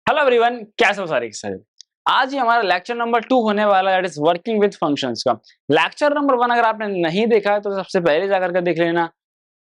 Hello everyone, कैसे हो सारे के सारे। आज ही हमारा लेक्चर नंबर 2 होने वाला है, that is working with functions का। लेक्चर नंबर 1 अगर आपने नहीं देखा है तो सबसे पहले जाकर के देख लेना।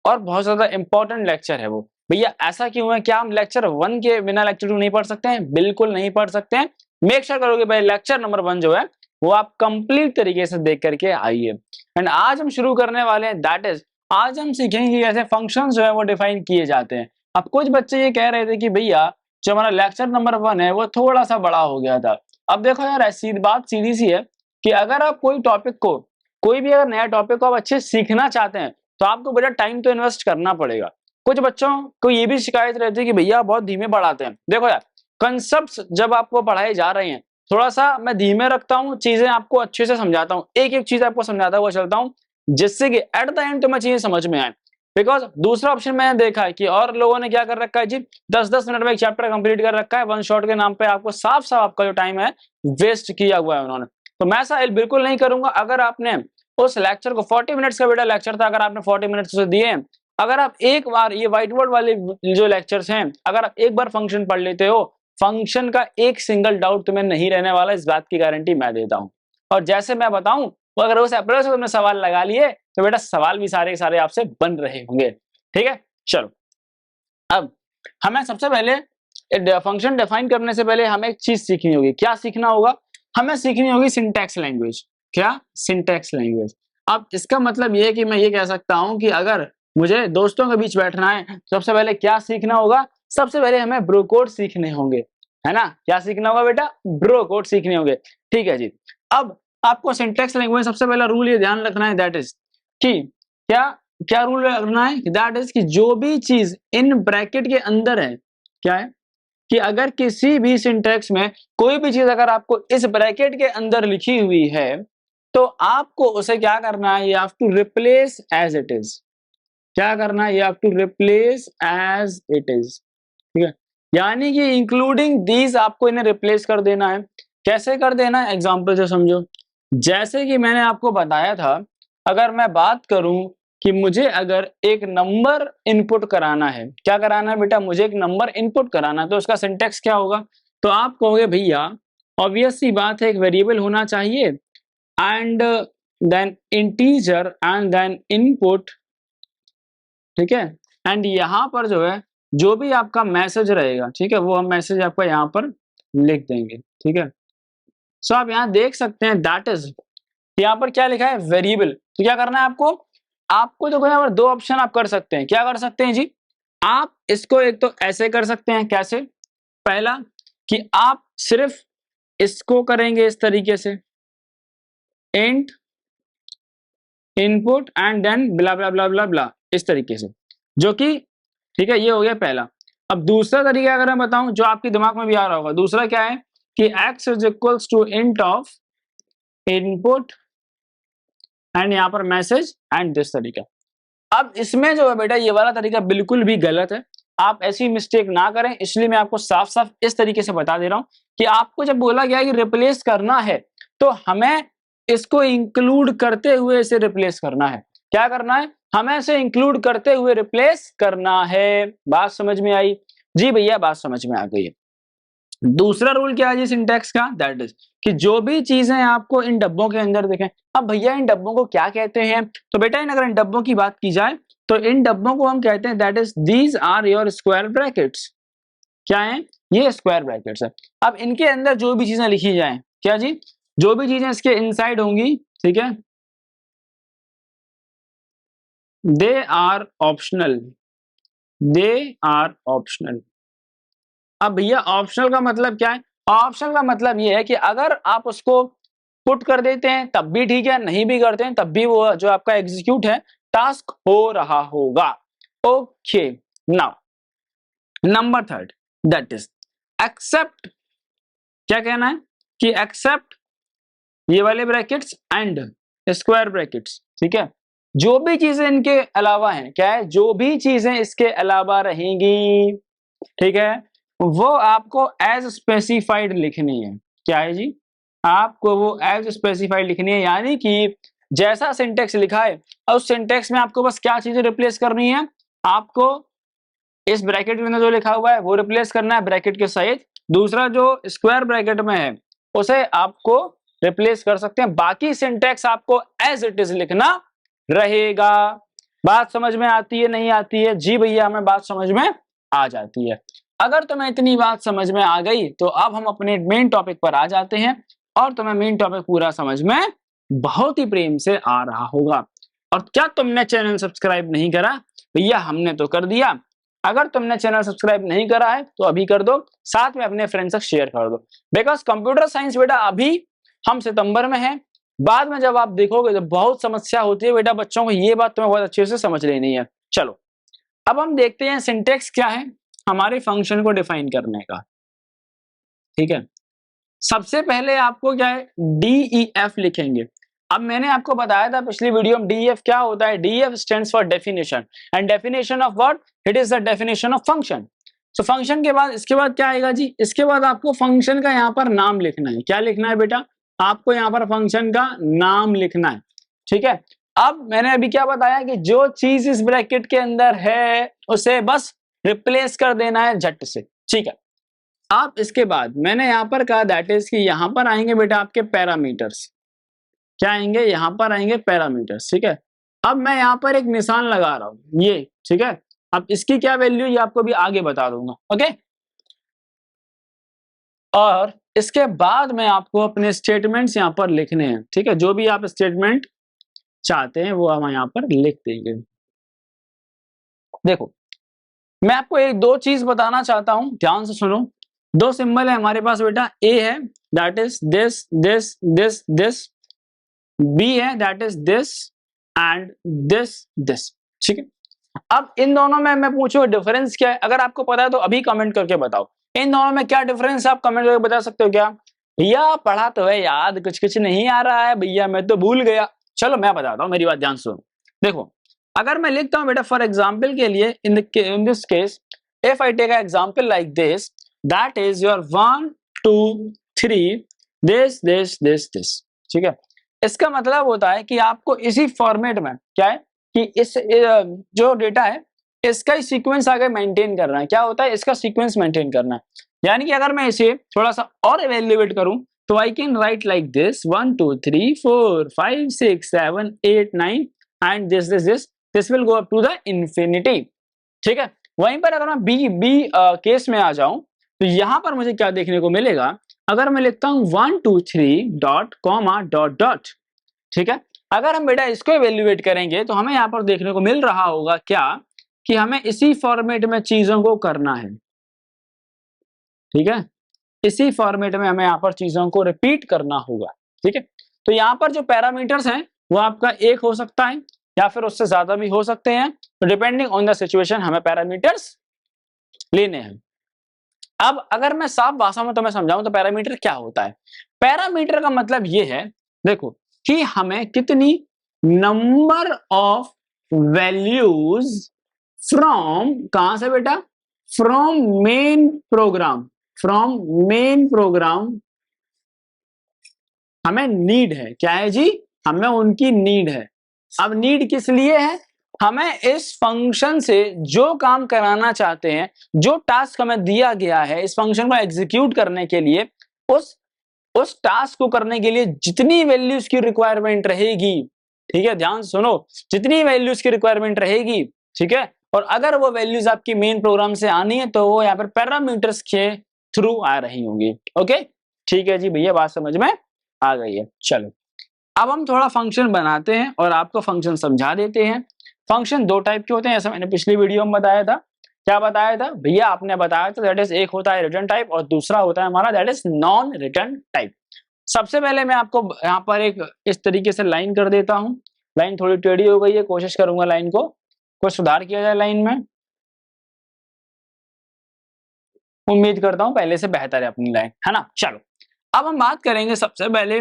और बहुत ज्यादा इंपॉर्टेंट लेक्चर है वो। भैया ऐसा क्यों है, क्या हम लेक्चर 1 के बिना लेक्चर 2 नहीं पढ़ सकते हैं? बिल्कुल नहीं पढ़ सकते हैं। मेक श्योर करोगे भाई लेक्चर नंबर 1 जो है वो आप कंप्लीट तरीके से देख करके आइए। एंड आज हम शुरू करने वाले हैं, दैट इज आज हम सीखेंगे कि कैसे फंक्शंस जो है वो डिफाइन किए जाते हैं। अब कुछ बच्चे ये कह रहे थे कि भैया जो हमारा लेक्चर नंबर 1 है वो थोड़ा सा बड़ा हो गया था। अब देखो यार, ऐसी बात सीधी सी है कि अगर आप कोई टॉपिक को, कोई भी अगर नया टॉपिक को आप अच्छे से सीखना चाहते हैं तो आपको बड़ा टाइम तो इन्वेस्ट करना पड़ेगा। कुछ बच्चों को ये भी शिकायत रहती है कि भैया बहुत धीमे पढ़ाते हैं। देखो यार, कंसेप्ट जब आपको पढ़ाए जा रहे हैं थोड़ा सा मैं धीमे रखता हूँ, चीजें आपको अच्छे से समझाता हूँ, एक एक चीज आपको समझाता हुआ चलता हूँ जिससे कि एट द एंड तुम्हें चीजें समझ में आए। बिकॉज दूसरा ऑप्शन मैंने देखा है कि और लोगों ने क्या कर रखा है जी, 10-10 मिनट में एक चैप्टर कंप्लीट कर रखा है वन शॉट के नाम पे। आपको साफ साफ आपका जो टाइम है वेस्ट किया हुआ है उन्होंने। तो मैं ऐसा बिल्कुल नहीं करूंगा। अगर आपने उस लेक्चर को 40 मिनट्स का बेटा लेक्चर था, अगर आपने 40 मिनट्स उसे दिए, अगर आप एक बार ये व्हाइट बोर्ड वाले जो लेक्चर्स हैं, अगर आप एक बार फंक्शन पढ़ लेते हो, फंक्शन का एक सिंगल डाउट तुम्हें नहीं रहने वाला, इस बात की गारंटी मैं देता हूं। और जैसे मैं बताऊं वो अगर उस अप्रोच से तुमने सवाल लगा लिए तो बेटा सवाल भी सारे सारे आपसे बन रहे होंगे। ठीक है, चलो। अब हमें सबसे पहले फंक्शन डिफाइन करने से पहले हमें एक चीज सीखनी होगी। क्या सीखना होगा? हमें सीखनी होगी सिंटैक्स लैंग्वेज। क्या? Syntax language. अब इसका मतलब ये है कि मैं ये कह सकता हूं कि अगर मुझे दोस्तों के बीच बैठना है तो सबसे पहले क्या सीखना होगा? सबसे पहले हमें ब्रो कोड सीखने होंगे, है ना? क्या सीखना होगा बेटा? ब्रो कोड सीखने होंगे। ठीक है जी। अब आपको सिंटैक्स लैंग्वेज सबसे पहला रूल ये ध्यान रखना है, दैट इज कि क्या क्या रूल रखना है, दैट इज कि जो भी चीज इन ब्रैकेट के अंदर है, क्या है कि अगर किसी भी सिंटैक्स में कोई भी चीज अगर आपको इस ब्रैकेट के अंदर लिखी हुई है तो आपको उसे क्या करना है? You have to replace as it is. क्या करना है? You have to replace as it is. ठीक है, यानी कि इंक्लूडिंग दीज आपको इन्हें रिप्लेस कर देना है। कैसे कर देना है? एग्जांपल से समझो। जैसे कि मैंने आपको बताया था, अगर मैं बात करूं कि मुझे अगर एक नंबर इनपुट कराना है, क्या कराना है बेटा? मुझे एक नंबर इनपुट कराना है, तो उसका सिंटेक्स क्या होगा? तो आप कहोगे भैया ऑब्वियस सी बात है, एक वेरिएबल होना चाहिए and then integer and then input. ठीक है, एंड यहाँ पर जो है जो भी आपका मैसेज रहेगा, ठीक है, वो हम मैसेज आपका यहाँ पर लिख देंगे। ठीक है, सो आप यहाँ देख सकते हैं दैट इज यहाँ पर क्या लिखा है? वेरिएबल। तो क्या करना है आपको? आपको देखो यहाँ पर दो ऑप्शन आप कर सकते हैं। क्या कर सकते हैं जी? आप इसको एक तो ऐसे कर सकते हैं। कैसे? पहला कि आप सिर्फ इसको करेंगे इस तरीके से, इंट इनपुट एंड देन ब्ला ब्ला ब्ला ब्ला ब्ला, इस तरीके से, जो कि ठीक है, ये हो गया पहला। अब दूसरा तरीका अगर मैं बताऊं जो आपके दिमाग में भी आ रहा होगा, दूसरा क्या है कि x is equals to int of input and यहाँ पर मैसेज एंड दिस तरीका। अब इसमें जो है बेटा ये वाला तरीका बिल्कुल भी गलत है। आप ऐसी मिस्टेक ना करें, इसलिए मैं आपको साफ साफ इस तरीके से बता दे रहा हूं कि आपको जब बोला गया कि रिप्लेस करना है तो हमें इसको इंक्लूड करते हुए इसे रिप्लेस करना है। क्या करना है? हमें इसे इंक्लूड करते हुए रिप्लेस करना है। बात समझ में आई? जी भैया, बात समझ में आ गई है। दूसरा रूल क्या है जी सिंटैक्स का? दैट इज कि जो भी चीजें आपको इन डब्बों के अंदर दिखें। अब भैया इन डब्बों को क्या कहते हैं? तो बेटा अगर इन डब्बों की बात की जाए तो इन डब्बों को हम कहते हैं that is these are your square brackets. क्या है? ये स्क्वायर ब्रैकेट्स है। अब इनके अंदर जो भी चीजें लिखी जाए, क्या जी, जो भी चीजें इसके इनसाइड होंगी, ठीक है, they are optional. They are optional. अब भैया ऑप्शनल का मतलब क्या है? ऑप्शनल का मतलब ये है कि अगर आप उसको पुट कर देते हैं तब भी ठीक है, नहीं भी करते हैं तब भी वो जो आपका एग्जीक्यूट है टास्क हो रहा होगा। Okay, now number third, that is except. क्या कहना है कि एक्सेप्ट ये वाले ब्रैकेट्स एंड स्क्वायर ब्रैकेट्स। ठीक है, जो भी चीजें इनके अलावा हैं, क्या है, जो भी चीजें इसके अलावा रहेंगी, ठीक है, वो आपको एज स्पेसिफाइड लिखनी है। क्या है जी? आपको वो एज स्पेसिफाइड लिखनी है, यानी कि जैसा सिंटेक्स लिखा है उस सिंटेक्स में आपको बस क्या चीजें रिप्लेस करनी है? आपको इस ब्रैकेट में जो लिखा हुआ है वो रिप्लेस करना है ब्रैकेट के सहित, दूसरा जो स्क्वायर ब्रैकेट में है उसे आपको रिप्लेस कर सकते हैं, बाकी सिंटैक्स आपको एज इट इज लिखना रहेगा। बात समझ में आती है नहीं आती है? जी भैया हमें बात समझ में आ जाती है। अगर तुम्हें इतनी बात समझ में आ गई तो अब हम अपने मेन टॉपिक पर आ जाते हैं और तुम्हें मेन टॉपिक पूरा समझ में बहुत ही प्रेम से आ रहा होगा। और क्या तुमने चैनल सब्सक्राइब नहीं करा? भैया हमने तो कर दिया। अगर तुमने चैनल सब्सक्राइब नहीं करा है तो अभी कर दो, साथ में अपने फ्रेंड्स तक शेयर कर दो। बिकॉज कंप्यूटर साइंस बेटा अभी हम सितंबर में है, बाद में जब आप देखोगे तो बहुत समस्या होती है बेटा बच्चों को, ये बात तुम्हें बहुत अच्छे से समझ लेनी है। चलो अब हम देखते हैं सिंटेक्स क्या है हमारे फंक्शन को डिफाइन करने का। ठीक है, सबसे पहले आपको क्या है DEF लिखेंगे। अब मैंने आपको बताया था पिछली वीडियो में DEF क्या होता है। DEF stands for definition, and definition of what? It is the definition of function. So function के बाद इसके बाद क्या आएगा जी? इसके बाद आपको फंक्शन का यहाँ पर नाम लिखना है। क्या लिखना है बेटा? आपको यहाँ पर फंक्शन का नाम लिखना है। ठीक है, अब मैंने अभी क्या बताया कि जो चीज इस ब्रैकेट के अंदर है उसे बस रिप्लेस कर देना है झट से। ठीक है, अब इसके बाद मैंने यहाँ पर कहा दैट इज कि यहाँ पर आएंगे बेटा आपके पैरामीटर्स। क्या आएंगे? यहाँ पर आएंगे पैरामीटर्स। ठीक है, अब मैं यहाँ पर एक निशान लगा रहा हूं ये। ठीक है, अब इसकी क्या वैल्यू ये आपको भी आगे बता दूंगा। ओके, और इसके बाद मैं आपको अपने स्टेटमेंट्स यहाँ पर लिखने हैं। ठीक है, जो भी आप स्टेटमेंट चाहते हैं वो हम यहाँ पर लिख देंगे। देखो मैं आपको एक दो चीज बताना चाहता हूं, ध्यान से सुनो। दो सिंबल है हमारे पास बेटा, ए है that is this this this this, B है that is this and this this. ठीक है, अब इन दोनों में मैं पूछूं डिफरेंस क्या है? अगर आपको पता है तो अभी कमेंट करके बताओ इन दोनों में क्या डिफरेंस है। आप कमेंट करके बता सकते हो क्या? भैया पढ़ा तो है याद, कुछ कुछ नहीं आ रहा है भैया, मैं तो भूल गया। चलो मैं बताता हूँ, मेरी बात ध्यान सुनो। देखो अगर मैं लिखता हूं बेटा फॉर एग्जाम्पल के लिए in this case if I take example like this that is your 1 2 3 this this this this. ठीक है, इसका मतलब होता है कि आपको इसी फॉर्मेट में क्या है कि इस जो डेटा है इसका ही सीक्वेंस आगे मेंटेन करना है। क्या होता है? इसका सीक्वेंस मेंटेन करना है। यानी कि अगर मैं इसे थोड़ा सा और इवेल्युएट करूं तो I can write like this 1 2 3 4 5 6 7 8 9 and this will go up to the infinity. ठीक है, वहीं पर अगर मैं बी केस में आ जाऊं तो यहां पर मुझे क्या देखने को मिलेगा? अगर मैं लिखता हूं 1 2 3 डॉट कॉमा डॉट डॉट। ठीक है, अगर हम बेटा इसको इवेल्युएट करेंगे तो हमें यहाँ पर देखने को मिल रहा होगा क्या कि हमें इसी फॉर्मेट में चीजों को करना है। ठीक है, इसी फॉर्मेट में हमें यहाँ पर चीजों को रिपीट करना होगा। ठीक है, तो यहाँ पर जो पैरामीटर्स हैं वो आपका एक हो सकता है या फिर उससे ज्यादा भी हो सकते हैं, तो डिपेंडिंग ऑन द सिचुएशन हमें पैरामीटर्स लेने हैं। अब अगर मैं साफ भाषा में तुम्हें समझाऊं तो पैरामीटर क्या होता है? पैरामीटर का मतलब ये है देखो कि हमें कितनी नंबर ऑफ वैल्यूज फ्रॉम, कहां से बेटा? From main program, from main program हमें नीड है। क्या है जी? हमें उनकी नीड है। अब नीड किस लिए है? हमें इस फंक्शन से जो काम कराना चाहते हैं, जो टास्क हमें दिया गया है इस फंक्शन को एग्जीक्यूट करने के लिए, उस टास्क को करने के लिए जितनी वैल्यूज की रिक्वायरमेंट रहेगी, ठीक है ध्यान सुनो, जितनी वैल्यूज की रिक्वायरमेंट रहेगी, ठीक है, और अगर वो वैल्यूज आपकी मेन प्रोग्राम से आनी है तो वो यहाँ पर पैरामीटर्स के थ्रू आ रही होंगी। ओके ठीक है जी भैया, बात समझ में आ गई है। चलो अब हम थोड़ा फंक्शन बनाते हैं और आपको फंक्शन समझा देते हैं। फंक्शन दो टाइप के होते हैं, ऐसा मैंने पिछली वीडियो में बताया था। क्या बताया था भैया? आपने बताया था दैट इज एक होता है रिटर्न टाइप और दूसरा होता है हमारा that is non return type. सबसे पहले मैं आपको यहाँ पर एक इस तरीके से लाइन कर देता हूँ। लाइन थोड़ी टेढ़ी हो गई है, कोशिश करूंगा लाइन को कुछ सुधार किया जाए लाइन में। उम्मीद करता हूँ पहले से बेहतर है अपनी लाइन, है ना। चलो अब हम बात करेंगे सबसे पहले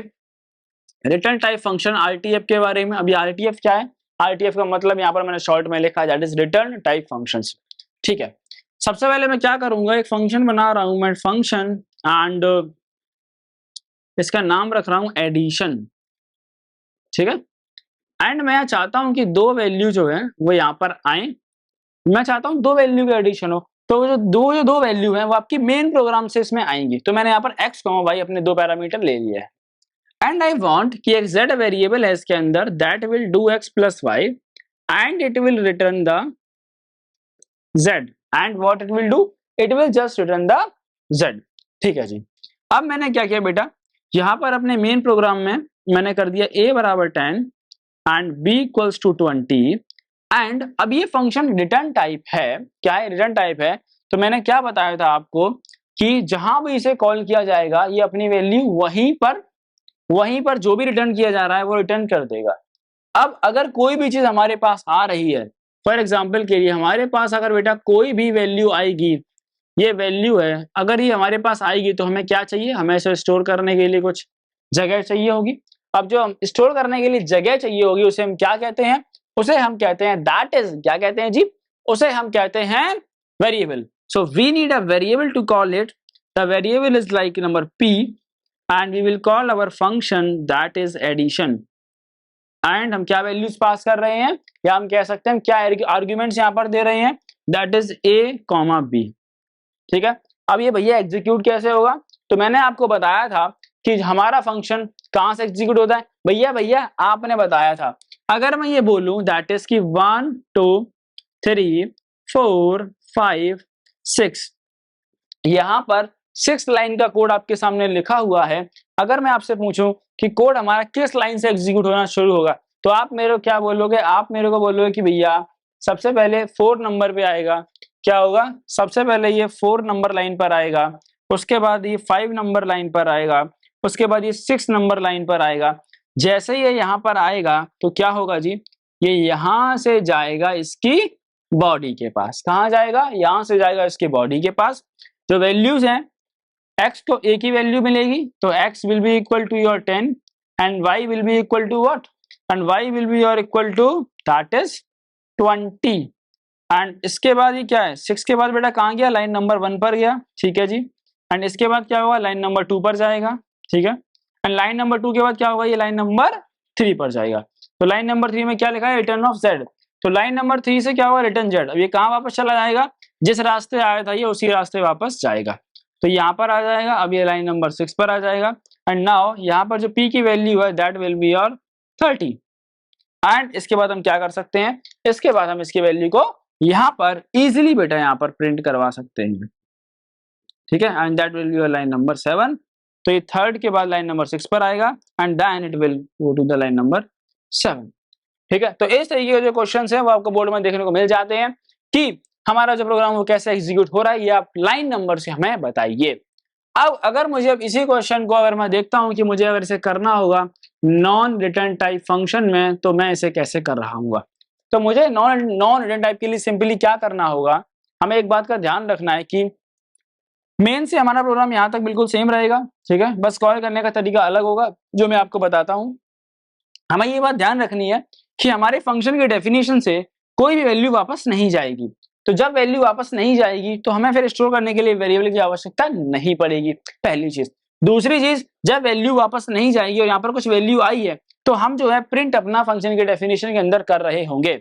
रिटर्न टाइप फंक्शन आरटीएफ के बारे में। अभी आरटीएफ क्या है? आरटीएफ का मतलब यहाँ पर मैंने शॉर्ट में लिखा है that is return type functions. ठीक है, सबसे पहले मैं क्या करूंगा, एक फंक्शन बना रहा हूं मैं, फंक्शन एंड इसका नाम रख रहा हूं एडिशन। ठीक है, एंड मैं चाहता हूं कि दो वैल्यू जो है वो यहाँ पर आए। मैं चाहता हूं दो वैल्यू का एडिशन हो। तो जो दो वैल्यू हैं वो आपकी मेन प्रोग्राम से इसमें आएंगी। तो मैंने यहाँ पर x, y अपने दो पैरामीटर ले लिया है। एंड आई वांट कि एक z वेरिएबल है इसके अंदर that will do x plus y and it will return the z and what it will do, it will just return the z। ठीक है जी। अब मैंने क्या किया बेटा, यहाँ पर अपने मेन प्रोग्राम में मैंने कर दिया a बराबर 10 and b equals to 20 and अब ये फंक्शन रिटर्न टाइप है। क्या है? रिटर्न टाइप है। तो मैंने क्या बताया था आपको कि जहां भी इसे कॉल किया जाएगा ये अपनी वैल्यू वहीं पर जो भी रिटर्न किया जा रहा है वो रिटर्न कर देगा। अब अगर कोई भी चीज हमारे पास आ रही है, फॉर एग्जाम्पल के लिए हमारे पास अगर बेटा कोई भी वैल्यू आएगी, ये वैल्यू है, अगर ये हमारे पास आएगी तो हमें क्या चाहिए, हमें इसे स्टोर करने के लिए कुछ जगह चाहिए होगी। अब जो हम स्टोर करने के लिए जगह चाहिए होगी उसे हम क्या कहते हैं, उसे हम कहते हैं दैट इज, क्या कहते हैं जी, उसे हम कहते हैं variable. So we need a variable to call it. The variable is like number p and we will call our function that is addition। And हम क्या वैल्यूज पास कर रहे हैं, या हम कह सकते हैं क्या आर्ग्यूमेंट्स यहाँ पर दे रहे हैं, दैट इज a, b। ठीक है। अब ये भैया एग्जीक्यूट कैसे होगा, तो मैंने आपको बताया था कि हमारा फंक्शन कहां से एग्जीक्यूट होता है। भैया आपने बताया था अगर मैं ये बोलूं दैट इज की 1 2 3 4 5 6, यहां पर 6 लाइन का कोड आपके सामने लिखा हुआ है। अगर मैं आपसे पूछूं कि कोड हमारा किस लाइन से एग्जीक्यूट होना शुरू होगा, तो आप मेरे को क्या बोलोगे, आप मेरे को बोलोगे कि भैया सबसे पहले 4 नंबर पे आएगा। क्या होगा, सबसे पहले ये 4 नंबर लाइन पर आएगा, उसके बाद ये 5 नंबर लाइन पर आएगा, उसके बाद ये 6 नंबर लाइन पर आएगा। जैसे ये यहाँ पर आएगा तो क्या होगा जी, ये यहां से जाएगा इसकी बॉडी के पास। कहाँ जाएगा, यहां से जाएगा इसके बॉडी के पास। जो वैल्यूज हैं x को a की वैल्यू मिलेगी, तो x will be equal to your 10 and y will be equal to what, and y will be your equal to that is 20। And इसके बाद ये क्या है, 6 के बाद बेटा कहाँ गया, लाइन नंबर 1 पर गया। ठीक है जी। एंड इसके बाद क्या होगा, लाइन नंबर 2 पर जाएगा। ठीक है। एंड लाइन नंबर 2 के बाद क्या होगा, ये लाइन नंबर 3 पर जाएगा। तो लाइन नंबर 3 में क्या लिखा है, रिटर्न ऑफ z। तो लाइन नंबर 3 से क्या होगा, रिटर्न z। अब ये कहाँ वापस चला जाएगा, जिस रास्ते आया था ये उसी रास्ते वापस जाएगा। तो यहाँ पर आ जाएगा। अब ये लाइन नंबर 6 पर आ जाएगा। एंड नाउ यहाँ पर जो p की वैल्यू है that will be your 30। And इसके बाद हम क्या कर सकते हैं, इसके बाद हम इसकी वैल्यू को यहाँ पर इजीली बेटा यहाँ पर प्रिंट करवा सकते हैं। ठीक है। And that will be your line number 7। तो ये 3rd के बाद लाइन नंबर 6 पर आएगा and then it will go to the line number 7। ठीक है। तो इस तरीके के जो क्वेश्चन है वो आपको बोर्ड में देखने को मिल जाते हैं कि हमारा जो प्रोग्राम वो कैसे एग्जीक्यूट हो रहा है, ये आप लाइन नंबर से हमें बताइए। अब अगर मुझे अब इसी क्वेश्चन को अगर मैं देखता हूं कि मुझे अगर इसे करना होगा नॉन रिटर्न टाइप फंक्शन में, तो मैं इसे कैसे कर रहा हूँ। तो मुझे नॉन रिटर्न टाइप के लिए सिंपली क्या करना होगा, हमें एक बात का ध्यान रखना है कि मेन से हमारा प्रोग्राम यहाँ तक बिल्कुल सेम रहेगा। ठीक है। बस कॉल करने का तरीका अलग होगा जो मैं आपको बताता हूँ। हमें ये बात ध्यान रखनी है कि हमारे फंक्शन के डेफिनेशन से कोई भी वैल्यू वापस नहीं जाएगी। तो जब वैल्यू वापस नहीं जाएगी तो हमें फिर स्टोर करने के लिए वेरिएबल की आवश्यकता नहीं पड़ेगी, पहली चीज। दूसरी चीज, जब वैल्यू वापस नहीं जाएगी और यहाँ पर कुछ वैल्यू आई है तो हम जो है प्रिंट अपना फंक्शन के डेफिनेशन के अंदर कर रहे होंगे।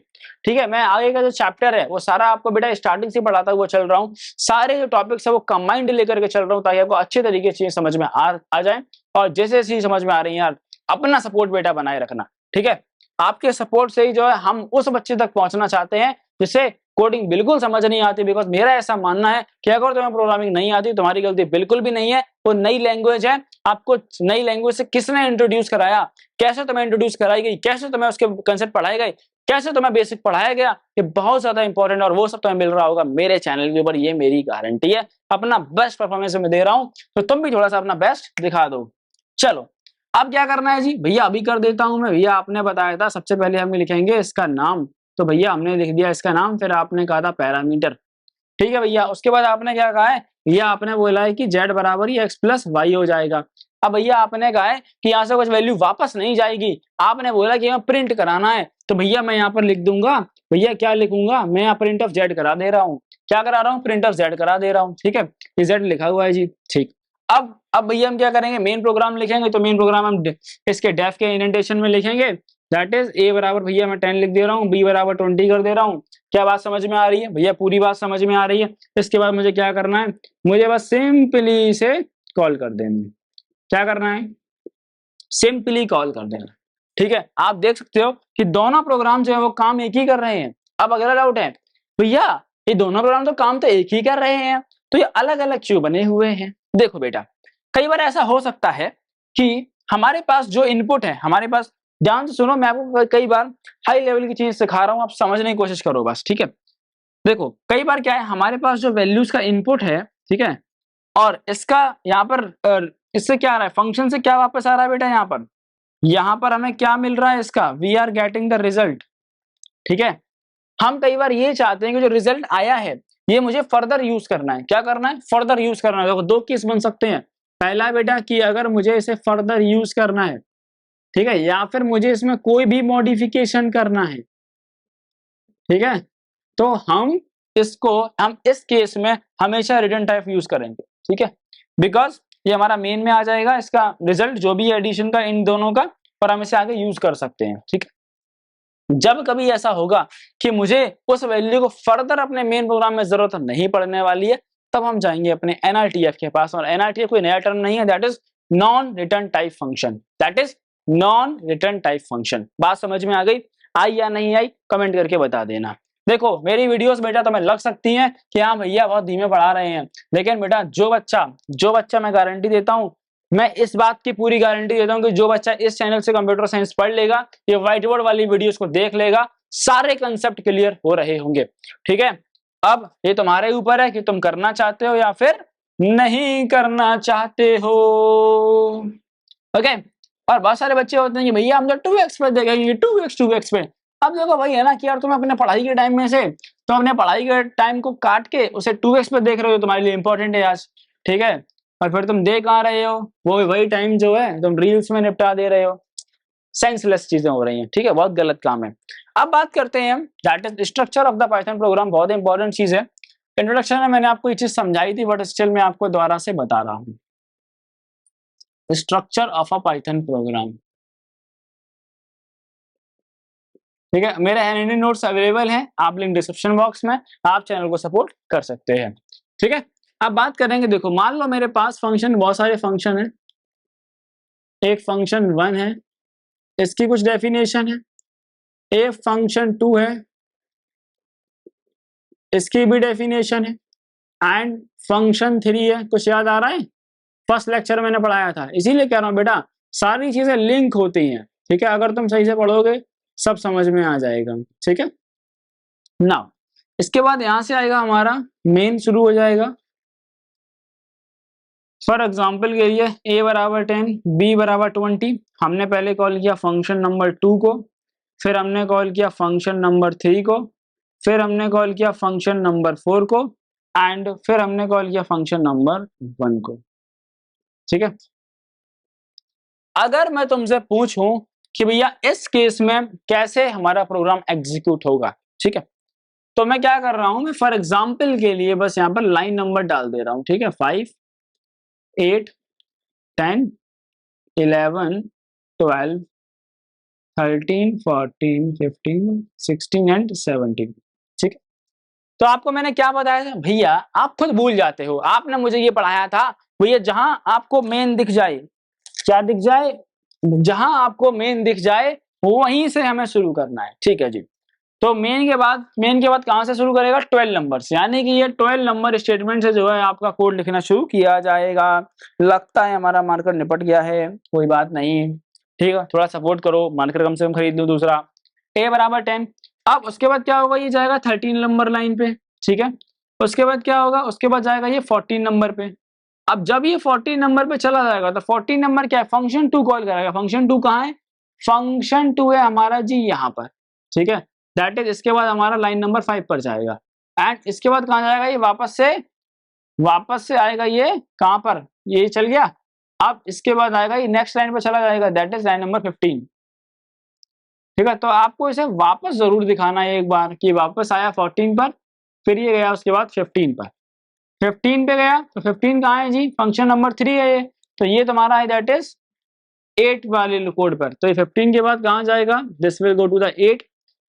ठीक है। मैं आगे का जो चैप्टर है वो सारा आपको बेटा स्टार्टिंग से पढ़ाता हुआ चल रहा हूँ। सारे जो टॉपिक्स है वो कंबाइंड लेकर के चल रहा हूँ ताकि आपको अच्छे तरीके से समझ में आ जाए। और जैसे चीज समझ में आ रही है यार, अपना सपोर्ट बेटा बनाए रखना। ठीक है। आपके सपोर्ट से ही जो है हम उस बच्चे तक पहुंचना चाहते हैं जिसे कोडिंग बिल्कुल समझ नहीं आती। बिकॉज मेरा ऐसा मानना है कि अगर तुम्हें प्रोग्रामिंग नहीं आती तुम्हारी गलती बिल्कुल भी नहीं है, वो नई लैंग्वेज है। आपको नई लैंग्वेज से किसने इंट्रोड्यूस कराया, कैसे तुम्हें इंट्रोड्यूस कराई गई, कैसे तुम्हें उसके कंसेप्ट पढ़ाए गए, कैसे तुम्हें बेसिक पढ़ाया गया, ये बहुत ज्यादा इंपॉर्टेंट और वो सब तुम्हें मिल रहा होगा मेरे चैनल के ऊपर। ये मेरी गारंटी है। अपना बेस्ट परफॉर्मेंस मैं दे रहा हूँ, तो तुम भी थोड़ा सा अपना बेस्ट दिखा दो। चलो अब क्या करना है जी, भैया अभी कर देता हूं मैं। भैया आपने बताया था सबसे पहले हम लिखेंगे इसका नाम, तो भैया हमने लिख दिया इसका नाम। फिर आपने कहा था पैरामीटर। ठीक है भैया। उसके बाद आपने क्या कहा है, भैया आपने बोला है कि z बराबर ही x प्लस वाई हो जाएगा। अब भैया आपने कहा है कि यहाँ से कुछ वैल्यू वापस नहीं जाएगी, आपने बोला कि यहाँ प्रिंट कराना है। तो भैया मैं यहाँ पर लिख दूंगा, भैया क्या लिखूंगा, मैं यहाँ प्रिंट ऑफ z करा दे रहा हूँ। क्या करा रहा हूँ, प्रिंट ऑफ z करा दे रहा हूँ। ठीक है। z लिखा हुआ है जी। ठीक। अब भैया हम क्या करेंगे, मेन प्रोग्राम लिखेंगे। तो मेन प्रोग्राम हम इसके डेफ के इंडेंटेशन में लिखेंगे दैट इज ए बराबर भैया मैं 10 लिख दे रहा हूँ, बी बराबर 20 कर दे रहा हूँ। क्या बात समझ में आ रही है भैया? पूरी बात समझ में आ रही है। इसके बाद मुझे क्या करना है, मुझे बस सिंपली से कॉल कर देना है। क्या करना है, सिंपली कॉल कर देना। ठीक है, आप देख सकते हो कि दोनों प्रोग्राम जो है वो काम एक ही कर रहे हैं। अब अगला डाउट है भैया ये दोनों प्रोग्राम तो काम तो एक ही कर रहे हैं, तो ये अलग अलग क्यों बने हुए हैं? देखो बेटा, कई बार ऐसा हो सकता है कि हमारे पास जो इनपुट है, हमारे पास, ध्यान से सुनो, मैं आपको कई बार हाई लेवल की चीज सिखा रहा हूं, आप समझने की कोशिश करो बस। ठीक है, देखो कई बार क्या है, हमारे पास जो वैल्यूज का इनपुट है, ठीक है, और इसका यहाँ पर इससे क्या आ रहा है, फंक्शन से क्या वापस आ रहा है बेटा, यहाँ पर हमें क्या मिल रहा है, इसका we are getting the result. ठीक है, हम कई बार ये चाहते हैं कि जो रिजल्ट आया है ये मुझे फर्दर यूज करना है। क्या करना है, फर्दर यूज करना है। देखो दो केस बन सकते हैं। पहला बेटा कि अगर मुझे इसे फर्दर यूज करना है, ठीक है, या फिर मुझे इसमें कोई भी मॉडिफिकेशन करना है, ठीक है, तो हम इस केस में हमेशा रिटर्न टाइप यूज करेंगे। ठीक है, बिकॉज ये हमारा मेन में आ जाएगा, इसका रिजल्ट जो भी एडिशन का इन दोनों का, और हम इसे आगे यूज कर सकते हैं। ठीक है, जब कभी ऐसा होगा कि मुझे उस वैल्यू को फर्दर अपने मेन प्रोग्राम में जरूरत नहीं पड़ने वाली है, तब हम जाएंगे अपने एनआरटीएफ के पास। और एनआरटीएफ कोई नया टर्म नहीं है, that is non return type function. That is non return type function. बात समझ में आ गई? आई या नहीं आई कमेंट करके बता देना। देखो मेरी वीडियोस बेटा तुम्हें लग सकती हैं कि हाँ भैया बहुत धीमे पढ़ा रहे हैं, लेकिन बेटा जो बच्चा मैं गारंटी देता हूँ, मैं इस बात की पूरी गारंटी देता हूँ कि जो बच्चा इस चैनल से कंप्यूटर साइंस पढ़ लेगा, ये व्हाइट बोर्ड वाली वीडियोस को देख लेगा, सारे कंसेप्ट क्लियर हो रहे होंगे। ठीक है, अब ये तुम्हारे ऊपर है कि तुम करना चाहते हो या फिर नहीं करना चाहते हो। ओके, और बहुत सारे बच्चे होते हैं कि भैया हम तो 2x पे देखेंगे, 2x पे। अब देखो भाई है ना कि यार तुम अपने पढ़ाई के टाइम में से, तुम अपने पढ़ाई के टाइम को काट के उसे 2x पे देख रहे हो, तुम्हारे लिए इंपॉर्टेंट है आज। ठीक है, और फिर तुम देख आ रहे हो, वो वही टाइम जो है तुम रील्स में निपटा दे रहे हो। सेंसलेस चीजें हो रही हैं। ठीक है, बहुत गलत काम है। अब बात करते हैं that is structure of the Python programme. बहुत इंपॉर्टेंट चीज है। इंट्रोडक्शन में मैंने आपको ये चीज समझाई थी, बट स्टिल मैं आपको दोबारा से बता रहा हूँ। Structure of a Python programme, ठीक है, मेरे हैंडी नोट्स अवेलेबल हैं, आप लिंक डिस्क्रिप्शन बॉक्स में, आप चैनल को सपोर्ट कर सकते हैं। ठीक है, अब बात करेंगे, देखो मान लो मेरे पास फंक्शन, बहुत सारे फंक्शन है, एक फंक्शन 1 है, इसकी कुछ डेफिनेशन है, एक फंक्शन 2 है, इसकी भी डेफिनेशन है, एंड फंक्शन 3 है। कुछ याद आ रहा है? फर्स्ट लेक्चर मैंने पढ़ाया था, इसीलिए कह रहा हूं बेटा सारी चीजें लिंक होती हैं। ठीक है, अगर तुम सही से पढ़ोगे सब समझ में आ जाएगा। ठीक है, नाउ इसके बाद यहां से आएगा हमारा मेन शुरू हो जाएगा। फॉर एग्जाम्पल के लिए a बराबर 10, b बराबर 20, हमने पहले कॉल किया फंक्शन नंबर 2 को, फिर हमने कॉल किया फंक्शन नंबर 3 को, फिर हमने कॉल किया फंक्शन नंबर 4 को, एंड फिर हमने कॉल किया फंक्शन नंबर 1 को। ठीक है, अगर मैं तुमसे पूछूं कि भैया इस केस में कैसे हमारा प्रोग्राम एग्जीक्यूट होगा, ठीक है, तो मैं क्या कर रहा हूं, मैं फॉर एग्जाम्पल के लिए बस यहाँ पर लाइन नंबर डाल दे रहा हूं। ठीक है, 5, 8, 10, 11, 12, 13, 14, 15, 16 एंड 17। ठीक है, तो आपको मैंने क्या बताया था भैया, आप खुद भूल जाते हो, आपने मुझे ये पढ़ाया था भैया, जहां आपको मेन दिख जाए, क्या दिख जाए, जहां आपको मेन दिख जाए वहीं से हमें शुरू करना है। ठीक है जी, तो मेन के बाद कहां से शुरू करेगा, 12 नंबर से, यानी कि ये 12 नंबर स्टेटमेंट से जो है आपका कोड लिखना शुरू किया जाएगा। लगता है हमारा मार्कर निपट गया है, कोई बात नहीं। ठीक है, थोड़ा सपोर्ट करो, मार्कर कम से कम खरीद लो दूसरा। a बराबर 10, अब उसके बाद क्या होगा, ये जाएगा 13 नंबर लाइन पे। ठीक है, उसके बाद क्या होगा, उसके बाद जाएगा ये 14 नंबर पे। अब जब ये 14 नंबर पे चला जाएगा तो 14 नंबर क्या है, फंक्शन 2 कॉल करेगा। फंक्शन 2 कहाँ है, फंक्शन 2 है हमारा जी यहाँ पर। ठीक है, दैट इज इसके बाद हमारा लाइन नंबर 5 पर जाएगा, एंड इसके बाद कहाँ जाएगा, ये वापस से आएगा, ये कहाँ पर, ये चल गया। अब इसके बाद आएगा ये नेक्स्ट लाइन पर चला जाएगा, दैट इज लाइन नंबर 15। ठीक है, तो आपको इसे वापस जरूर दिखाना है एक बार कि वापस आया 14 पर, फिर ये गया उसके बाद 15 पर। 15 पे गया तो 15 कहाँ है जी, फंक्शन नंबर 3 है ये, तो ये तुम्हारा है दैट इज 8 वाले कोड पर, तो ये 15 के बाद कहाँ जाएगा, this will go to the 8,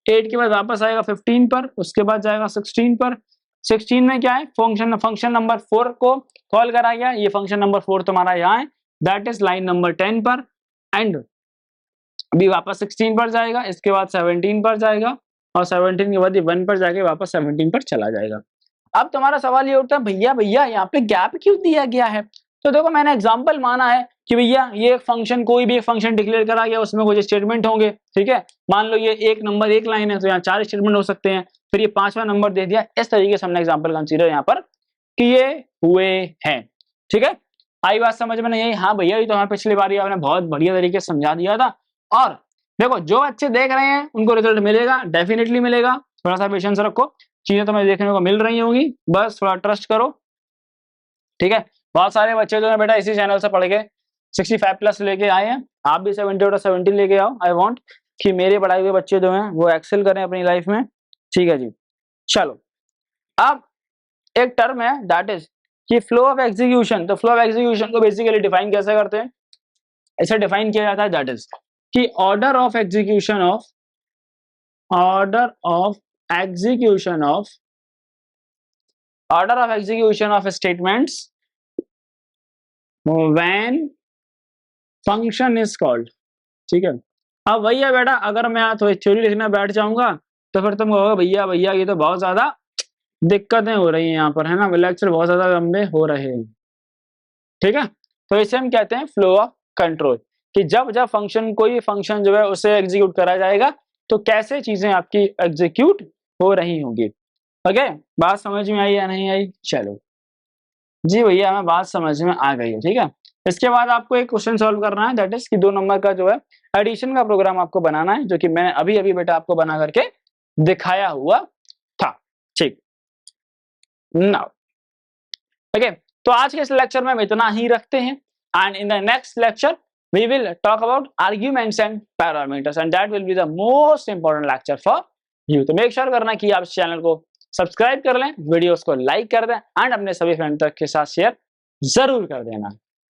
8 के बाद वापस आएगा 15 पर, उसके बाद जाएगा 16 पर, 16 में क्या है, फंक्शन नंबर 4 को कॉल करा गया, ये फंक्शन नंबर 4 तुम्हारा यहाँ है, दैट इज लाइन नंबर 10 पर, एंड अभी वापस 16 पर जाएगा, इसके बाद 17 पर जाएगा, और 17 के बाद ये 1 पर जाके वापस 17 पर चला जाएगा। अब तुम्हारा सवाल ये उठता है, भैया भैया यहाँ पे गैप क्यों दिया गया है? तो देखो मैंने एग्जांपल माना है कि भैया ये फंक्शन, कोई भी एक फंक्शन डिक्लेयर करा गया, उसमें कुछ स्टेटमेंट होंगे, ठीक है, मान लो ये एक नंबर एक लाइन है, तो यहाँ 4 स्टेटमेंट हो सकते हैं, फिर ये 5वां नंबर दे दिया, इस तरीके से हमने एग्जाम्पल कंसीडर यहाँ पर किए हुए हैं, ठीक है। आई बात समझ में नहीं आई? हाँ भैया, ये तो हमें पिछली बार आपने बहुत बढ़िया तरीके से समझा दिया था, और देखो जो अच्छे देख रहे हैं उनको रिजल्ट मिलेगा, डेफिनेटली मिलेगा, थोड़ा सा पेशेंस रखो, चीजें तुम्हें देखने को मिल रही होंगी, बस थोड़ा ट्रस्ट करो, ठीक है। बहुत सारे बच्चे जो है बेटा इसी चैनल से पढ़ के 65 प्लस लेके आए हैं, आप भी 70 और 70 लेके आओ। आई वांट कि मेरे पढ़ाए हुए बच्चे जो हैं वो एक्सेल करें अपनी लाइफ में, ठीक है जी। चलो, अब एक टर्म है दैट इज कि फ्लो ऑफ एग्जीक्यूशन, तो फ्लो ऑफ एग्जीक्यूशन को बेसिकली डिफाइन कैसे करते हैं, ऐसे डिफाइन किया जाता है दैट इज कि order of execution of statements when function is called, ठीक है। अब वही है बेटा, अगर मैं थोड़ी थ्योरी लिखना बैठ जाऊंगा तो फिर तुम कहोगे भैया भैया ये तो बहुत ज्यादा दिक्कतें हो रही हैं यहाँ पर, है ना, लेक्चर बहुत ज्यादा लंबे हो रहे हैं, ठीक है। तो इसे हम कहते हैं फ्लो ऑफ कंट्रोल, कि जब जब फंक्शन, कोई फंक्शन जो है उसे एग्जीक्यूट करा जाएगा तो कैसे चीजें आपकी एग्जीक्यूट हो रही होंगी। ओके, बात समझ में आई या नहीं आई? चलो जी भैया, हमें बात समझ में आ गई है, ठीक है। इसके बाद आपको एक क्वेश्चन सॉल्व करना है, दैट इज कि 2 नंबर का जो है एडिशन का प्रोग्राम आपको बनाना है, जो कि मैंने अभी अभी बेटा आपको बना करके दिखाया हुआ था, ठीक। नाउ ओके, तो आज के इस लेक्चर में हम इतना ही रखते हैं, and in the next lecture we will talk about arguments and parameters, and that will be the most important lecture for you. तो मेक श्योर करना कि आप इस चैनल को सब्सक्राइब कर लें, वीडियोस को लाइक कर दें, एंड अपने सभी फ्रेंड तक के साथ शेयर जरूर कर देना।